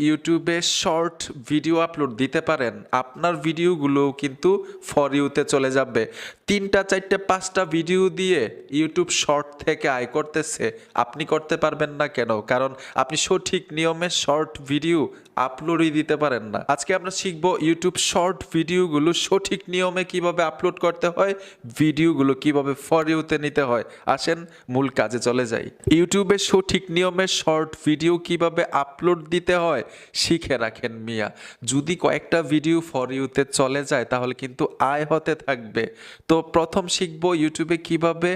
ইউটিউবে short video upload দিতে পারেন, আপনার ভিডিওগুলো কিন্তু ফর ইউতে চলে যাবে। 3টা 4টে 5টা ভিডিও দিয়ে ইউটিউব শর্ট থেকে আয় করতেছে, আপনি করতে পারবেন না কেন? কারণ আপনি সঠিক নিয়মে শর্ট ভিডিও আপলোডই দিতে পারেন না। আজকে আমরা শিখবো ইউটিউব শর্ট ভিডিওগুলো সঠিক নিয়মে কিভাবে আপলোড করতে হয়, ভিডিওগুলো কিভাবে ফর ইউতে নিতে হয়। আসেন মূল কাজে চলে যাই। ইউটিউবে সঠিক নিয়মে শর্ট ভিডিও কিভাবে আপলোড দিতে হয় শিখে রাখেন মিয়া। যদি কয়েকটা ভিডিও ফর ইউতে চলে যায় তাহলে কিন্তু আয় হতে থাকবে। তো প্রথম শিখবো ইউটিউবে কিভাবে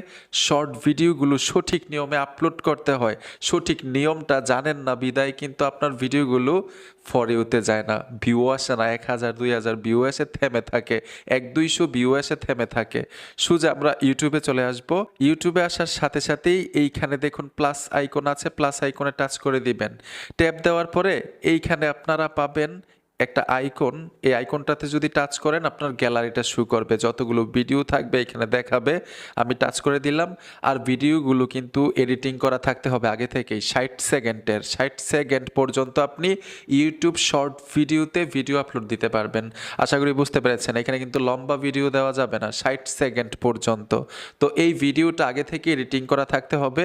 শর্ট ভিডিওগুলো সঠিক নিয়মে আপলোড করতে হয়। সঠিক নিয়মটা জানেন না বিদায় কিন্তু আপনার ভিডিওগুলো ফর ইউতে যায় না, ভিউ আসে না, 1000 2000 ভিউ এসে থেমে থাকে, 100-200 ভিউ এসে থেমে থাকে। সোজা আমরা ইউটিউবে চলে আসব। ইউটিউবে আসার সাথে সাথেই এইখানে দেখুন প্লাস আইকন আছে, প্লাস আইকনে টাচ করে দিবেন। ট্যাপ দেওয়ার পরে এইখানে আপনারা পাবেন একটা আইকন। এই আইকনটাতে যদি টাচ করেন আপনার গ্যালারিটা শো করবে, যতগুলো ভিডিও থাকবে এখানে দেখাবে। আমি টাচ করে দিলাম। আর ভিডিওগুলো কিন্তু এডিটিং করা থাকতে হবে আগে থেকেই 60 সেকেন্ডের। 60 সেকেন্ড পর্যন্ত আপনি ইউটিউব শর্ট ভিডিওতে ভিডিও আপলোড দিতে পারবেন। আশা করি বুঝতে পেরেছেন, এখানে কিন্তু লম্বা ভিডিও দেওয়া যাবে না, 60 সেকেন্ড পর্যন্ত। তো এই ভিডিওটা আগে থেকে এডিটিং করা থাকতে হবে।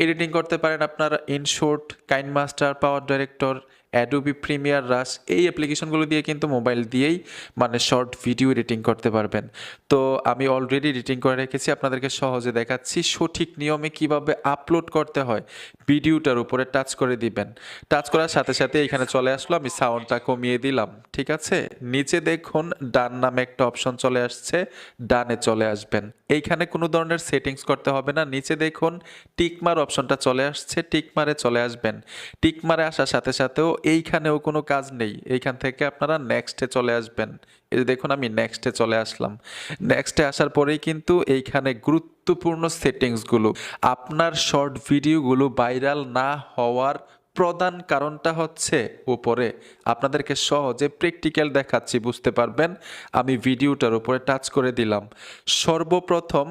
এডিটিং করতে পারেন আপনার ইনশর্ট, কাইনমাস্টার, পাওয়ার ডাইরেক্টর, অ্যাডোবি প্রিমিয়ার, রাশ, এই অ্যাপ্লিকেশনগুলো দিয়ে কিন্তু মোবাইল দিয়েই মানে শর্ট ভিডিও এডিটিং করতে পারবেন। তো আমি অলরেডি এডিটিং করে রেখেছি, আপনাদেরকে সহজে দেখাচ্ছি সঠিক নিয়মে কিভাবে আপলোড করতে হয়। ভিডিওটার উপরে টাচ করে দিবেন। টাচ করার সাথে সাথে এখানে চলে আসলো, আমি সাউন্ডটা কমিয়ে দিলাম, ঠিক আছে। নিচে দেখুন ডান নামে একটা অপশন চলে আসছে, ডানে চলে আসবেন। এইখানে কোনো ধরনের সেটিংস করতে হবে না। নিচে দেখুন টিকমার অপশনটা চলে আসছে, টিকমারে চলে আসবেন। টিকমারে আসার সাথে সাথেও এইখানেও কোনো কাজ নেই, এইখান থেকে আপনারা নেক্সটে চলে আসবেন। এই যে দেখুন আমি নেক্সটে চলে আসলাম। নেক্সটে আসার পরেই কিন্তু এইখানে গুরুত্বপূর্ণ সেটিংসগুলো, আপনার শর্ট ভিডিওগুলো ভাইরাল না হওয়ার প্রধান কারণটা হচ্ছে উপরে। আপনাদেরকে সহজে প্র্যাকটিক্যাল দেখাচ্ছি, বুঝতে পারবেন। আমি ভিডিওটার উপরে টাচ করে দিলাম। সর্বপ্রথম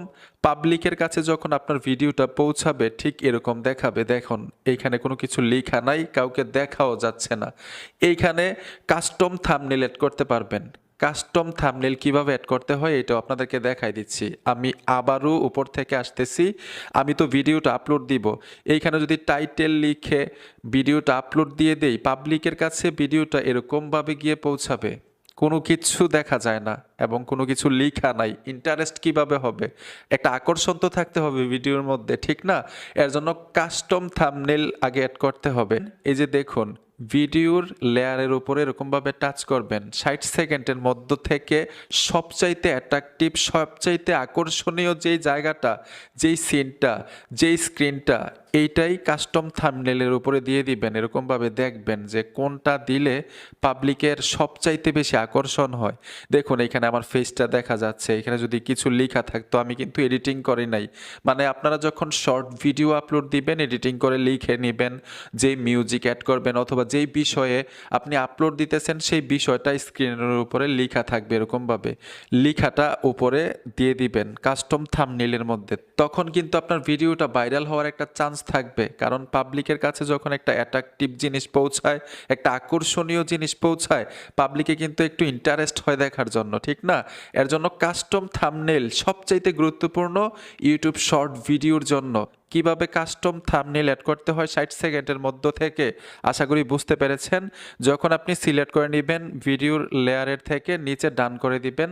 পাবলিকের কাছে যখন আপনার ভিডিওটা পৌঁছাবে ঠিক এরকম দেখাবে। দেখুন এইখানে কোনো কিছু লেখা নাই, কাউকে দেখাও যাচ্ছে না। এইখানে কাস্টম থাম্বনেল এড করতে পারবেন। কাস্টম থাম্বনেল কিভাবে অ্যাড করতে হয় এটাও আপনাদেরকে দেখাই দিচ্ছি। আমি আবারও উপর থেকে আসতেছি। আমি তো ভিডিওটা আপলোড দিব, এইখানে যদি টাইটেল লিখে ভিডিওটা আপলোড দিয়ে দেই, পাবলিকের কাছে ভিডিওটা এরকমভাবে গিয়ে পৌঁছাবে, কোনো কিছু দেখা যায় না এবং কোনো কিছু লেখা নাই। ইন্টারেস্ট কিভাবে হবে? একটা আকর্ষণ তো থাকতে হবে ভিডিওর মধ্যে, ঠিক না? এর জন্য কাস্টম থাম্বনেল আগে অ্যাড করতে হবে। এই যে দেখুন ভিডিওর লেয়ারের উপরে এরকমভাবে টাচ করবেন। 60 সেকেন্ডের মধ্য থেকে সবচাইতে অ্যাট্রাকটিভ, সবচাইতে আকর্ষণীয় যেই জায়গাটা, যেই সিনটা, যেই স্ক্রিনটা, এইটাই কাস্টম থাম্বনেলের উপরে দিয়ে দিবেন। এরকমভাবে দেখবেন যে কোনটা দিলে পাবলিকের সবচাইতে বেশি আকর্ষণ হয়। দেখুন এখানে আমার ফেসটা দেখা যাচ্ছে, এখানে যদি কিছু লেখা থাকতো, আমি কিন্তু এডিটিং করি নাই। মানে আপনারা যখন শর্ট ভিডিও আপলোড দিবেন এডিটিং করে লিখে নেবেন, যেই মিউজিক অ্যাড করবেন অথবা যেই বিষয়ে আপনি আপলোড দিতেছেন সেই বিষয়টা স্ক্রিনের উপরে লেখা থাকবে, এরকমভাবে লেখাটা উপরে দিয়ে দিবেন কাস্টম থাম্বনেইলের মধ্যে। তখন কিন্তু আপনার ভিডিওটা ভাইরাল হওয়ার একটা চান্স থাকবে, কারণ পাবলিকের কাছে যখন একটা অ্যাট্রাকটিভ জিনিস পৌঁছায়, একটা আকর্ষণীয় জিনিস পৌঁছায়, পাবলিকে কিন্তু একটু ইন্টারেস্ট হয় দেখার জন্য, ঠিক না? এর জন্য কাস্টম থাম্বনেইল সবচাইতে গুরুত্বপূর্ণ ইউটিউব শর্ট ভিডিওর জন্য। কিভাবে কাস্টম থাম্বনেইল অ্যাড করতে হয় 60 সেকেন্ডের মধ্য থেকে আশা করি বুঝতে পেরেছেন। যখন আপনি সিলেক্ট করে নেবেন ভিডিওর লেয়ারের থেকে নিচে ডান করে দিবেন,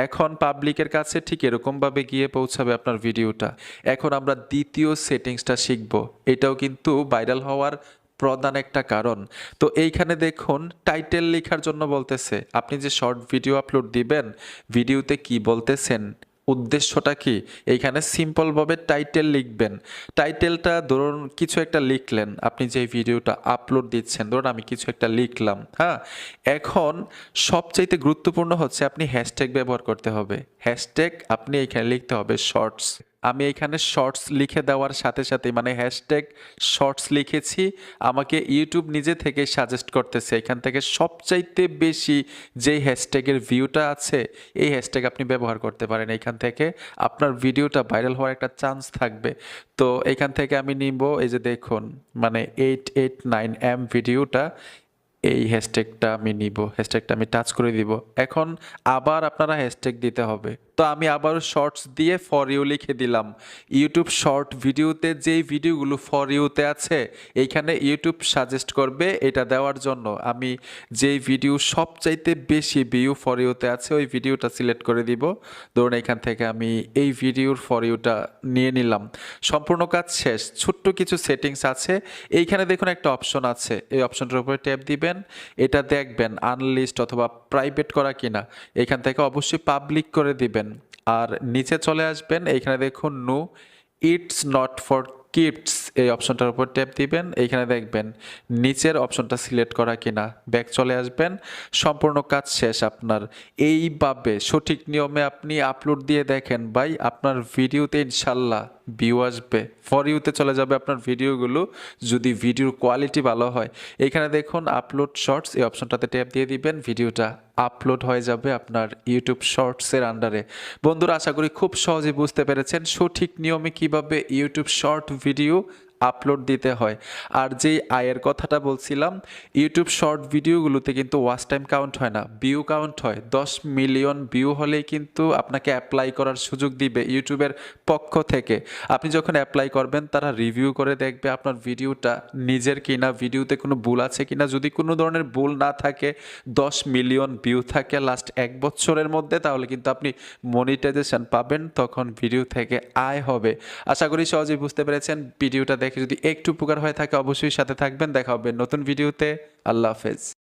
এখন পাবলিকের কাছে ঠিক এরকমভাবে গিয়ে পৌঁছাবে আপনার ভিডিওটা। এখন আমরা দ্বিতীয় সেটিংসটা শিখব, এটাও কিন্তু ভাইরাল হওয়ার প্রধান একটা কারণ। তো এইখানে দেখুন টাইটেল লেখার জন্য বলতেছে। আপনি যে শর্ট ভিডিও আপলোড দিবেন, ভিডিওতে কি বলতেছেন, উদ্দেশ্যটা কি, এইখানে সিম্পলভাবে টাইটেল লিখবেন। টাইটেলটা ধরুন কিছু একটা লিখলেন, আপনি যে ভিডিওটা আপলোড দিচ্ছেন, ধরুন আমি কিছু একটা লিখলাম, হ্যাঁ। এখন সবচাইতে গুরুত্বপূর্ণ হচ্ছে আপনি হ্যাশট্যাগ ব্যবহার করতে হবে। হ্যাশট্যাগ আপনি এখানে লিখতে হবে শর্টস। আমি এখানে শর্টস লিখে দেওয়ার সাথে সাথে মানে হ্যাশট্যাগ শর্টস লিখেছি, আমাকে ইউটিউব নিজে থেকে সাজেস্ট করতেছে এখান থেকে সবচাইতে বেশি যেই হ্যাশট্যাগের ভিউটা আছে এই হ্যাশট্যাগ আপনি ব্যবহার করতে পারেন। এখান থেকে আপনার ভিডিওটা ভাইরাল হওয়ার একটা চান্স থাকবে। তো এখান থেকে আমি নিব, এই যে দেখুন মানে 889M ভিডিওটা, এই হ্যাশট্যাগটা আমি নিব, হ্যাশট্যাগটা আমি টাচ করে দিব। এখন আবার আপনারা হ্যাশট্যাগ দিতে হবে। তো আমি আবারও শর্টস দিয়ে ফর ইউ লিখে দিলাম। ইউটিউব শর্ট ভিডিওতে যেই ভিডিওগুলো ফর ইউতে আছে এইখানে ইউটিউব সাজেস্ট করবে এটা দেওয়ার জন্য। আমি যেই ভিডিও সবচাইতে বেশি ভিউ ফর ইউতে আছে ওই ভিডিওটা সিলেক্ট করে দিব। ধরুন এখান থেকে আমি এই ভিডিওর ফর ইউটা নিয়ে নিলাম। সম্পূর্ণ কাজ শেষ। ছোট্ট কিছু সেটিংস আছে, এইখানে দেখুন একটা অপশন আছে, এই অপশনটার উপরে ট্যাপ দিবেন। এটা দেখবেন আনলিস্ট অথবা প্রাইভেট করা কিনা, এখান থেকে অবশ্যই পাবলিক করে দিবেন। আর নিচে চলে আসবেন, এইখানে দেখুন no it's not for kids, এই অপশনটার উপর ট্যাপ দিবেন। এইখানে দেখবেন নিচের অপশনটা সিলেক্ট করা কিনা, ব্যাক চলে আসবেন। সম্পূর্ণ কাজ শেষ আপনার। এইভাবে সঠিক নিয়মে আপনি আপলোড দিয়ে দেখেন ভাই, আপনার ভিডিওতে ইনশাল্লাহ ভিউ আসবে, ফর ইউতে চলে যাবে আপনার ভিডিওগুলো, যদি ভিডিওর কোয়ালিটি ভালো হয়। এখানে দেখুন আপলোড শর্টস, এই অপশনটাতে ট্যাপ দিয়ে দিবেন, ভিডিওটা আপলোড হয়ে যাবে আপনার ইউটিউব শর্টসের আন্ডারে। বন্ধুরা আশা করি খুব সহজে বুঝতে পেরেছেন সঠিক নিয়মে কিভাবে ইউটিউব শর্ট ভিডিও আপলোড দিতে হয়। আর যেই আয়ের কথাটা বলছিলাম, ইউটিউব শর্ট ভিডিওগুলোতে কিন্তু ওয়াচ টাইম কাউন্ট হয় না, ভিউ কাউন্ট হয়। 10 মিলিয়ন ভিউ হলেই কিন্তু আপনাকে অ্যাপ্লাই করার সুযোগ দিবে ইউটিউবের পক্ষ থেকে। আপনি যখন অ্যাপ্লাই করবেন তারা রিভিউ করে দেখবে আপনার ভিডিওটা নিজের কিনা, ভিডিওতে কোনো ভুল আছে কিনা। যদি কোনো ধরনের ভুল না থাকে, 10 মিলিয়ন ভিউ থাকে লাস্ট 1 বছরের মধ্যে, তাহলে কিন্তু আপনি মনিটাইজেশন পাবেন, তখন ভিডিও থেকে আয় হবে। আশা করি সহজেই বুঝতে পেরেছেন। ভিডিওটা দেখে যদি একটু উপকার হয়ে থাকে অবশ্যই সাথে থাকবেন। দেখা হবে নতুন ভিডিওতে। আল্লাহ হাফেজ।